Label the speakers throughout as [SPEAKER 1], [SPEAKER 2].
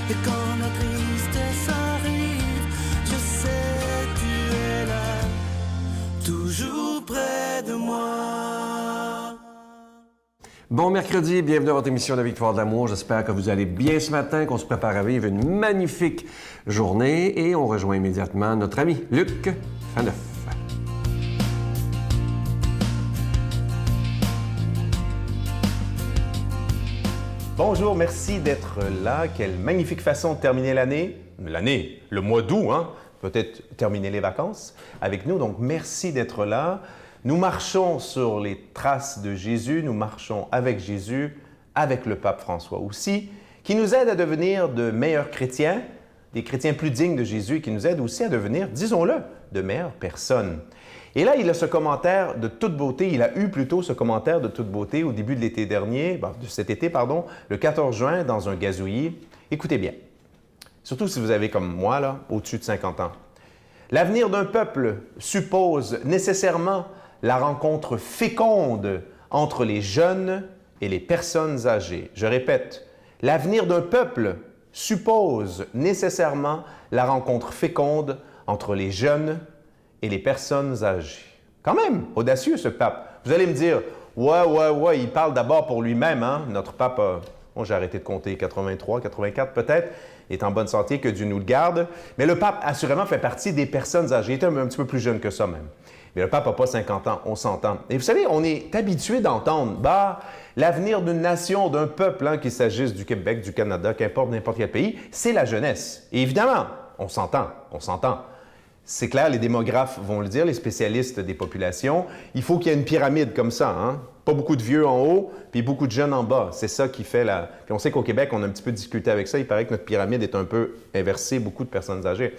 [SPEAKER 1] Et quand la tristesse arrive, je sais tu es là, toujours près de moi.
[SPEAKER 2] Bon mercredi, bienvenue à votre émission de Victoire de l'amour. J'espère que vous allez bien ce matin, qu'on se prépare à vivre une magnifique journée et on rejoint immédiatement notre ami Luc Faneuf.
[SPEAKER 3] Bonjour, merci d'être là. Quelle magnifique façon de terminer l'année. L'année, le mois d'août, hein? Peut-être terminer les vacances avec nous. Donc, merci d'être là. Nous marchons sur les traces de Jésus, nous marchons avec Jésus, avec le pape François aussi, qui nous aide à devenir de meilleurs chrétiens, des chrétiens plus dignes de Jésus, et qui nous aide aussi à devenir, disons-le, de meilleures personnes. Et là, il a ce commentaire de toute beauté, il a eu plutôt ce commentaire de toute beauté au début de l'été dernier, de cet été, pardon, le 14 juin, dans un gazouillis. Écoutez bien, surtout si vous avez comme moi, là, au-dessus de 50 ans. L'avenir d'un peuple suppose nécessairement la rencontre féconde entre les jeunes et les personnes âgées. Je répète, l'avenir d'un peuple suppose nécessairement la rencontre féconde entre les jeunes et les personnes âgées. Quand même, audacieux ce pape. Vous allez me dire, ouais, il parle d'abord pour lui-même, hein? Notre pape, j'ai arrêté de compter, 83, 84 peut-être, est en bonne santé, que Dieu nous le garde. Mais le pape, assurément, fait partie des personnes âgées. Il était un petit peu plus jeune que ça même. Mais le pape n'a pas 50 ans, on s'entend. Et vous savez, on est habitué d'entendre, l'avenir d'une nation, d'un peuple, hein, qu'il s'agisse du Québec, du Canada, qu'importe n'importe quel pays, c'est la jeunesse. Et évidemment, on s'entend. C'est clair, les démographes vont le dire, les spécialistes des populations, il faut qu'il y ait une pyramide comme ça, hein? Pas beaucoup de vieux en haut, puis beaucoup de jeunes en bas. C'est ça qui fait la... Puis on sait qu'au Québec, on a un petit peu discuté avec ça, il paraît que notre pyramide est un peu inversée, beaucoup de personnes âgées.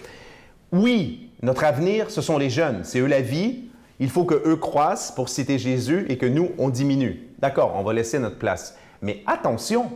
[SPEAKER 3] Oui, notre avenir, ce sont les jeunes, c'est eux la vie. Il faut qu'eux croissent, pour citer Jésus, et que nous, on diminue. D'accord, on va laisser notre place. Mais attention,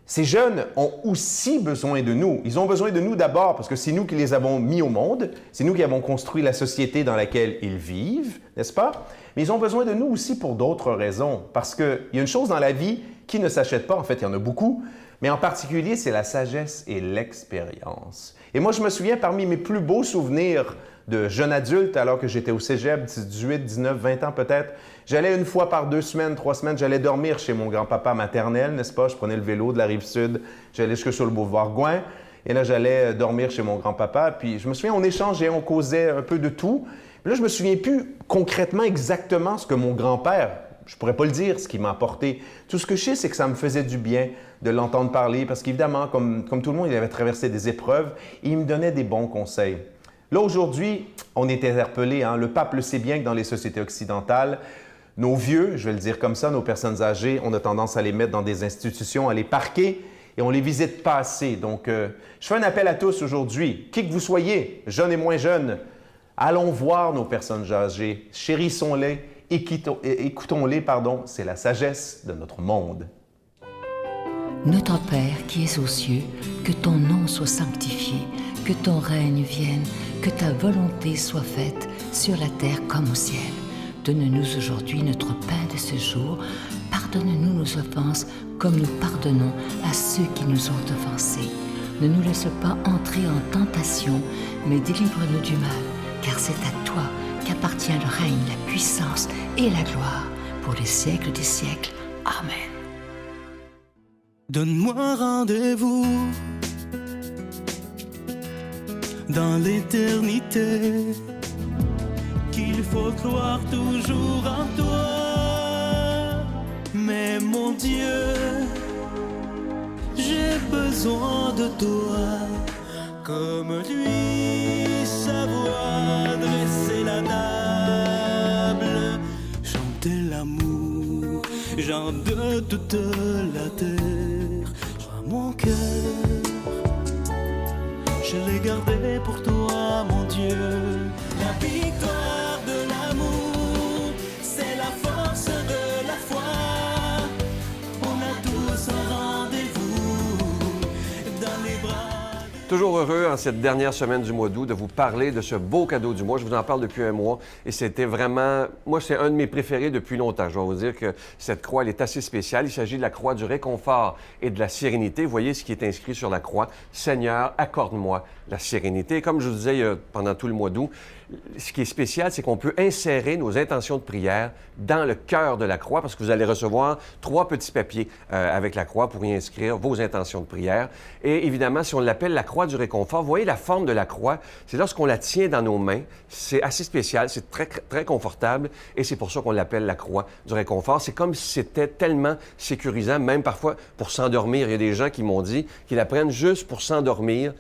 [SPEAKER 3] ces jeunes ont aussi besoin de nous. Ils ont besoin de nous d'abord parce que c'est nous qui les avons mis au monde, c'est nous qui avons construit la société dans laquelle ils vivent, n'est-ce pas? Mais ils ont besoin de nous aussi pour d'autres raisons. Parce qu'il y a une chose dans la vie qui ne s'achète pas, en fait, il y en a beaucoup, mais en particulier, c'est la sagesse et l'expérience. Et moi, je me souviens, parmi mes plus beaux souvenirs de jeune adulte, alors que j'étais au cégep, 18, 19, 20 ans peut-être, j'allais une fois par 2 semaines, 3 semaines, j'allais dormir chez mon grand-papa maternel, n'est-ce pas? Je prenais le vélo de la Rive-Sud, j'allais jusque sur le boulevard Gouin, et là, j'allais dormir chez mon grand-papa. Puis je me souviens, on échangeait, on causait un peu de tout. Puis là, je me souviens plus concrètement exactement ce que mon grand-père, je pourrais pas le dire, ce qu'il m'a apporté. Tout ce que je sais, c'est que ça me faisait du bien de l'entendre parler, parce qu'évidemment, comme tout le monde, il avait traversé des épreuves, et il me donnait des bons conseils. Là, aujourd'hui, on est interpellé, hein? Le pape le sait bien que dans les sociétés occidentales, nos vieux, je vais le dire comme ça, nos personnes âgées, on a tendance à les mettre dans des institutions, à les parquer et on les visite pas assez. Donc, je fais un appel à tous aujourd'hui, qui que vous soyez, jeunes et moins jeunes, allons voir nos personnes âgées, chérissons-les, écoutons-les, c'est la sagesse de notre monde.
[SPEAKER 4] Notre Père qui es aux cieux, que ton nom soit sanctifié, que ton règne vienne, que ta volonté soit faite sur la terre comme au ciel. Donne-nous aujourd'hui notre pain de ce jour. Pardonne-nous nos offenses comme nous pardonnons à ceux qui nous ont offensés. Ne nous laisse pas entrer en tentation, mais délivre-nous du mal, car c'est à toi qu'appartient le règne, la puissance et la gloire pour les siècles des siècles. Amen.
[SPEAKER 1] Donne-moi rendez-vous dans l'éternité, qu'il faut croire toujours en toi. Mais mon Dieu, j'ai besoin de toi, comme lui savoir dresser la table, chanter l'amour, genre de toute la terre. Joie mon cœur, je l'ai gardé pour toi, mon Dieu. La victoire de l'amour, c'est la force de la foi. On a tous un rendez-vous dans les bras de
[SPEAKER 2] Toujours heureux, en cette dernière semaine du mois d'août, de vous parler de ce beau cadeau du mois. Je vous en parle depuis un mois et c'était vraiment... Moi, c'est un de mes préférés depuis longtemps. Je dois vous dire que cette croix, elle est assez spéciale. Il s'agit de la croix du réconfort et de la sérénité. Vous voyez ce qui est inscrit sur la croix. « Seigneur, accorde-moi la sérénité. » Et comme je vous disais pendant tout le mois d'août, ce qui est spécial, c'est qu'on peut insérer nos intentions de prière dans le cœur de la croix parce que vous allez recevoir 3 petits papiers avec la croix pour y inscrire vos intentions de prière. Et évidemment, si on l'appelle la croix du réconfort, vous voyez la forme de la croix, c'est lorsqu'on la tient dans nos mains. C'est assez spécial, c'est très, très confortable et c'est pour ça qu'on l'appelle la croix du réconfort. C'est comme si c'était tellement sécurisant, même parfois pour s'endormir. Il y a des gens qui m'ont dit qu'ils la prennent juste pour s'endormir.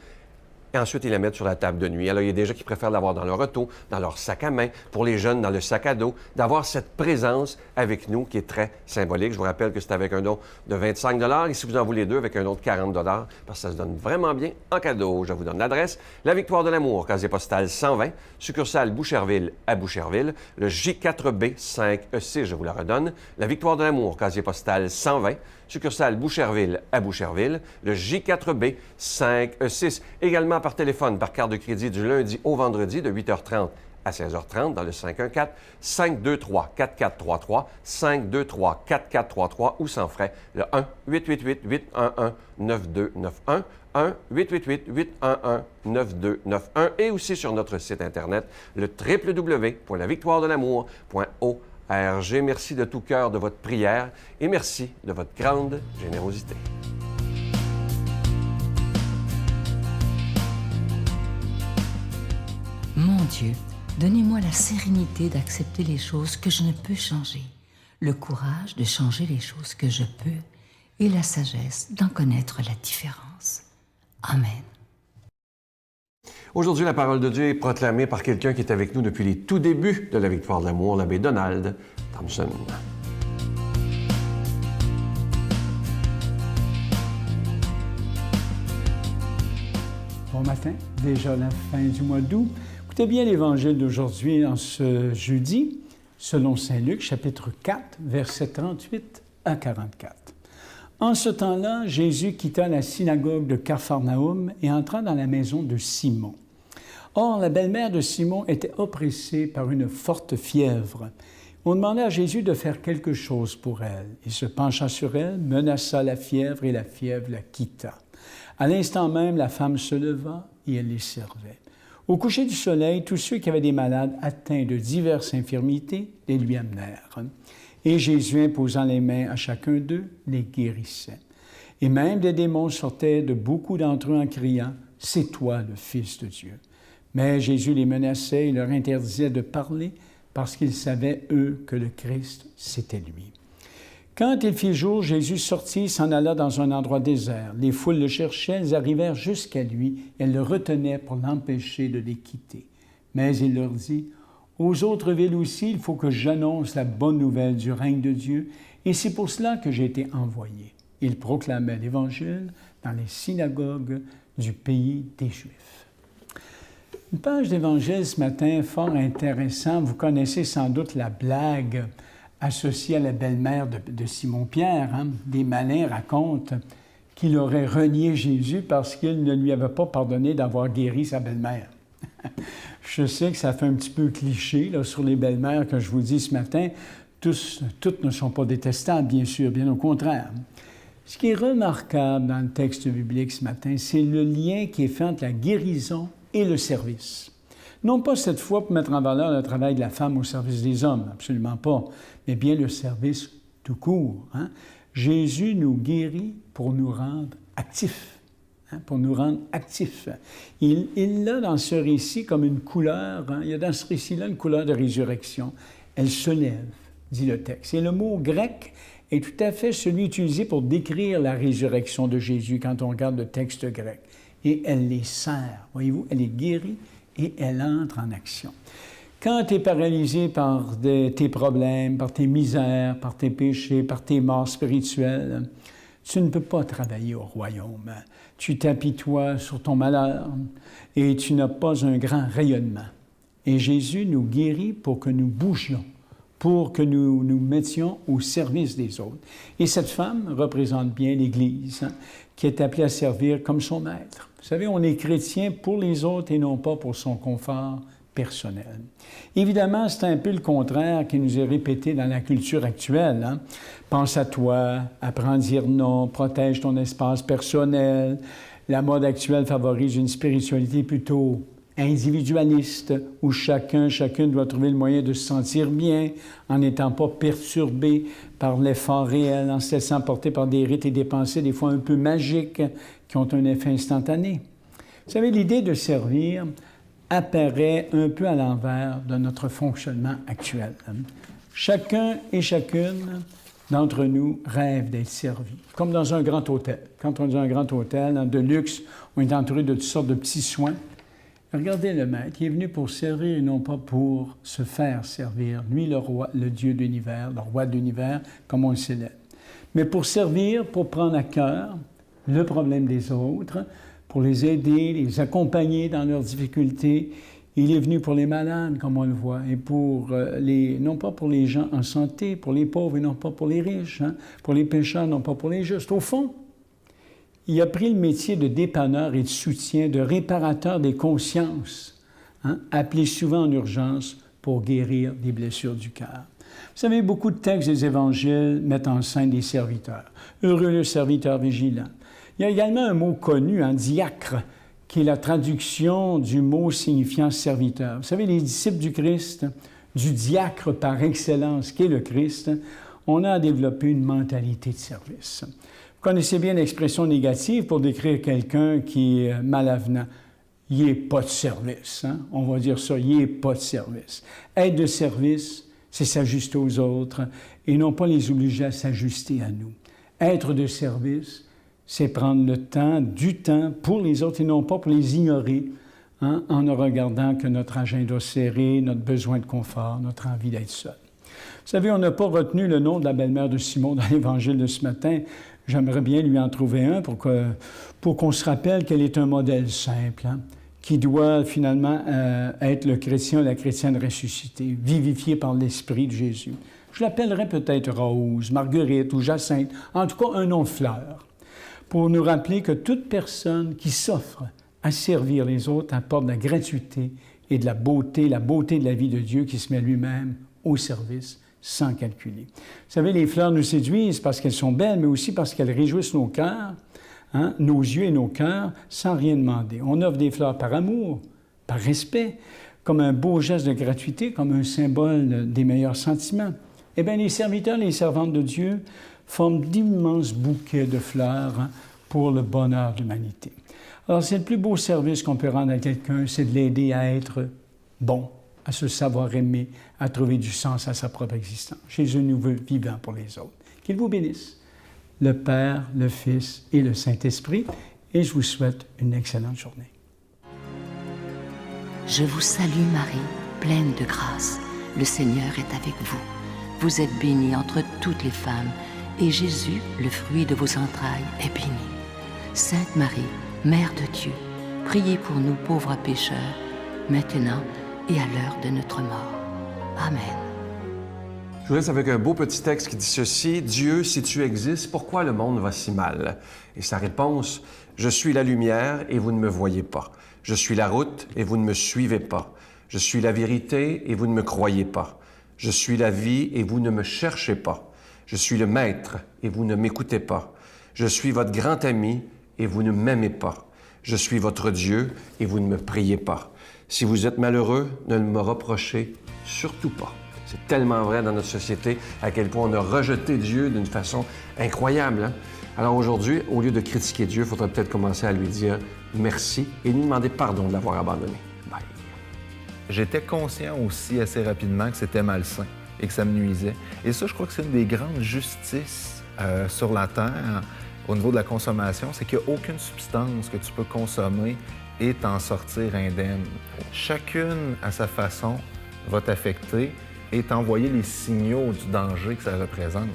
[SPEAKER 2] Et ensuite, ils la mettent sur la table de nuit. Alors, il y a des gens qui préfèrent l'avoir dans leur auto, dans leur sac à main, pour les jeunes, dans le sac à dos, d'avoir cette présence avec nous qui est très symbolique. Je vous rappelle que c'est avec un don de 25 et si vous en voulez 2, avec un don de 40 parce que ça se donne vraiment bien en cadeau. Je vous donne l'adresse. La Victoire de l'Amour, casier postal 120, succursale Boucherville à Boucherville, le J4B 5E6, je vous la redonne. La Victoire de l'Amour, casier postal 120, succursale Boucherville à Boucherville, le J4B 5E6. Également par téléphone, par carte de crédit du lundi au vendredi de 8h30 à 16h30 dans le 514-523-4433, 523-4433 ou sans frais, le 1-888-811-9291, 1-888-811-9291 et aussi sur notre site Internet, le www.lavictoiredelamour.org. Merci de tout cœur de votre prière et merci de votre grande générosité.
[SPEAKER 4] Mon Dieu, donnez-moi la sérénité d'accepter les choses que je ne peux changer, le courage de changer les choses que je peux et la sagesse d'en connaître la différence. Amen.
[SPEAKER 2] Aujourd'hui, la parole de Dieu est proclamée par quelqu'un qui est avec nous depuis les tout débuts de la Victoire de l'Amour, l'abbé Donald Thompson.
[SPEAKER 5] Bon matin, déjà la fin du mois d'août. Écoutez bien l'Évangile d'aujourd'hui en ce jeudi, selon saint Luc, chapitre 4, versets 38 à 44. En ce temps-là, Jésus quitta la synagogue de Capharnaüm et entra dans la maison de Simon. Or, la belle-mère de Simon était oppressée par une forte fièvre. On demanda à Jésus de faire quelque chose pour elle. Il se pencha sur elle, menaça la fièvre et la fièvre la quitta. À l'instant même, la femme se leva et elle les servait. Au coucher du soleil, tous ceux qui avaient des malades atteints de diverses infirmités les lui amenèrent. Et Jésus, imposant les mains à chacun d'eux, les guérissait. Et même des démons sortaient de beaucoup d'entre eux en criant « C'est toi le Fils de Dieu ». Mais Jésus les menaçait et leur interdisait de parler parce qu'ils savaient, eux, que le Christ, c'était lui. Quand il fit jour, Jésus sortit, s'en alla dans un endroit désert. Les foules le cherchaient, elles arrivèrent jusqu'à lui, elles le retenaient pour l'empêcher de les quitter. Mais il leur dit « Aux autres villes aussi, il faut que j'annonce la bonne nouvelle du règne de Dieu, et c'est pour cela que j'ai été envoyé. » Il proclamait l'Évangile dans les synagogues du pays des Juifs. Une page d'Évangile ce matin, fort intéressant. Vous connaissez sans doute la blague associée à la belle-mère de Simon-Pierre. Hein? Des malins racontent qu'il aurait renié Jésus parce qu'il ne lui avait pas pardonné d'avoir guéri sa belle-mère. Je sais que ça fait un petit peu cliché là, sur les belles-mères que je vous dis ce matin. Toutes ne sont pas détestables, bien sûr, bien au contraire. Ce qui est remarquable dans le texte biblique ce matin, c'est le lien qui est fait entre la guérison et le service. Non pas cette fois pour mettre en valeur le travail de la femme au service des hommes, absolument pas, mais bien le service tout court. Hein? Jésus nous guérit pour nous rendre actifs. Pour nous rendre actifs. Il a dans ce récit comme une couleur, hein? Il y a dans ce récit-là une couleur de résurrection. Elle se lève, dit le texte. Et le mot grec est tout à fait celui utilisé pour décrire la résurrection de Jésus quand on regarde le texte grec. Et elle les serre, voyez-vous, elle est guérie et elle entre en action. Quand tu es paralysé par tes problèmes, par tes misères, par tes péchés, par tes morts spirituelles, tu ne peux pas travailler au royaume. Tu t'apitoies sur ton malheur et tu n'as pas un grand rayonnement. Et Jésus nous guérit pour que nous bougions, pour que nous nous mettions au service des autres. Et cette femme représente bien l'Église, hein, qui est appelée à servir comme son maître. Vous savez, on est chrétien pour les autres et non pas pour son confort personnel. Évidemment, c'est un peu le contraire qui nous est répété dans la culture actuelle. Hein? Pense à toi, apprends à dire non, protège ton espace personnel. La mode actuelle favorise une spiritualité plutôt individualiste, où chacune doit trouver le moyen de se sentir bien en n'étant pas perturbé par l'effort réel, en se laissant porter par des rites et des pensées des fois un peu magiques qui ont un effet instantané. Vous savez, l'idée de servir apparaît un peu à l'envers de notre fonctionnement actuel. Chacun et chacune d'entre nous rêve d'être servi, comme dans un grand hôtel. Quand on est dans un grand hôtel de luxe, on est entouré de toutes sortes de petits soins. Regardez le maître, il est venu pour servir et non pas pour se faire servir. Lui, le roi, le Dieu de l'univers, le roi de l'univers, comme on le célèbre. Mais pour servir, pour prendre à cœur le problème des autres, pour les aider, les accompagner dans leurs difficultés. Il est venu pour les malades, comme on le voit, et non pas pour les gens en santé, pour les pauvres et non pas pour les riches, hein, pour les pécheurs, non pas pour les justes. Au fond, il a pris le métier de dépanneur et de soutien, de réparateur des consciences, hein, appelé souvent en urgence pour guérir des blessures du cœur. Vous savez, beaucoup de textes des évangiles mettent en scène des serviteurs. Heureux le serviteur vigilant. Il y a également un mot connu, un diacre, qui est la traduction du mot signifiant serviteur. Vous savez, les disciples du Christ, du diacre par excellence qui est le Christ, on a développé une mentalité de service. Vous connaissez bien l'expression négative pour décrire quelqu'un qui est mal avenant. Il n'est pas de service. Hein? On va dire ça, il n'est pas de service. Être de service, c'est s'ajuster aux autres et non pas les obliger à s'ajuster à nous. Être de service, c'est prendre le temps, du temps pour les autres et non pas pour les ignorer, hein, en ne regardant que notre agenda serré, notre besoin de confort, notre envie d'être seul. Vous savez, on n'a pas retenu le nom de la belle-mère de Simon dans l'Évangile de ce matin. J'aimerais bien lui en trouver un pour qu'on se rappelle qu'elle est un modèle simple, hein, qui doit finalement être le chrétien, la chrétienne ressuscitée, vivifiée par l'Esprit de Jésus. Je l'appellerais peut-être Rose, Marguerite ou Jacinthe, en tout cas un nom de fleur, pour nous rappeler que toute personne qui s'offre à servir les autres apporte de la gratuité et de la beauté de la vie de Dieu qui se met lui-même au service sans calculer. Vous savez, les fleurs nous séduisent parce qu'elles sont belles, mais aussi parce qu'elles réjouissent nos cœurs, hein, nos yeux et nos cœurs, sans rien demander. On offre des fleurs par amour, par respect, comme un beau geste de gratuité, comme un symbole des meilleurs sentiments. Eh bien, les serviteurs, les servantes de Dieu forment d'immenses bouquets de fleurs, hein, pour le bonheur de l'humanité. Alors, c'est le plus beau service qu'on peut rendre à quelqu'un, c'est de l'aider à être bon, à se savoir aimer, à trouver du sens à sa propre existence. Jésus nous veut vivants pour les autres. Qu'il vous bénisse, le Père, le Fils et le Saint-Esprit, et je vous souhaite une excellente journée.
[SPEAKER 4] Je vous salue Marie, pleine de grâce. Le Seigneur est avec vous. Vous êtes bénie entre toutes les femmes, et Jésus, le fruit de vos entrailles, est béni. Sainte Marie, Mère de Dieu, priez pour nous pauvres pécheurs, maintenant et à l'heure de notre mort. Amen.
[SPEAKER 2] Je vous laisse avec un beau petit texte qui dit ceci. « Dieu, si tu existes, pourquoi le monde va si mal? » Et sa réponse, « Je suis la lumière et vous ne me voyez pas. Je suis la route et vous ne me suivez pas. Je suis la vérité et vous ne me croyez pas. Je suis la vie et vous ne me cherchez pas. Je suis le maître et vous ne m'écoutez pas. Je suis votre grand ami et vous ne m'aimez pas. Je suis votre Dieu et vous ne me priez pas. Si vous êtes malheureux, ne me reprochez surtout pas. » C'est tellement vrai dans notre société à quel point on a rejeté Dieu d'une façon incroyable. Hein? Alors aujourd'hui, au lieu de critiquer Dieu, il faudrait peut-être commencer à lui dire merci et lui demander pardon de l'avoir abandonné. Bye.
[SPEAKER 6] J'étais conscient aussi assez rapidement que c'était malsain et que ça me nuisait. Et ça, je crois que c'est une des grandes justices sur la Terre au niveau de la consommation, c'est qu'il n'y a aucune substance que tu peux consommer et t'en sortir indemne. Chacune, à sa façon, va t'affecter et t'envoyer les signaux du danger que ça représente.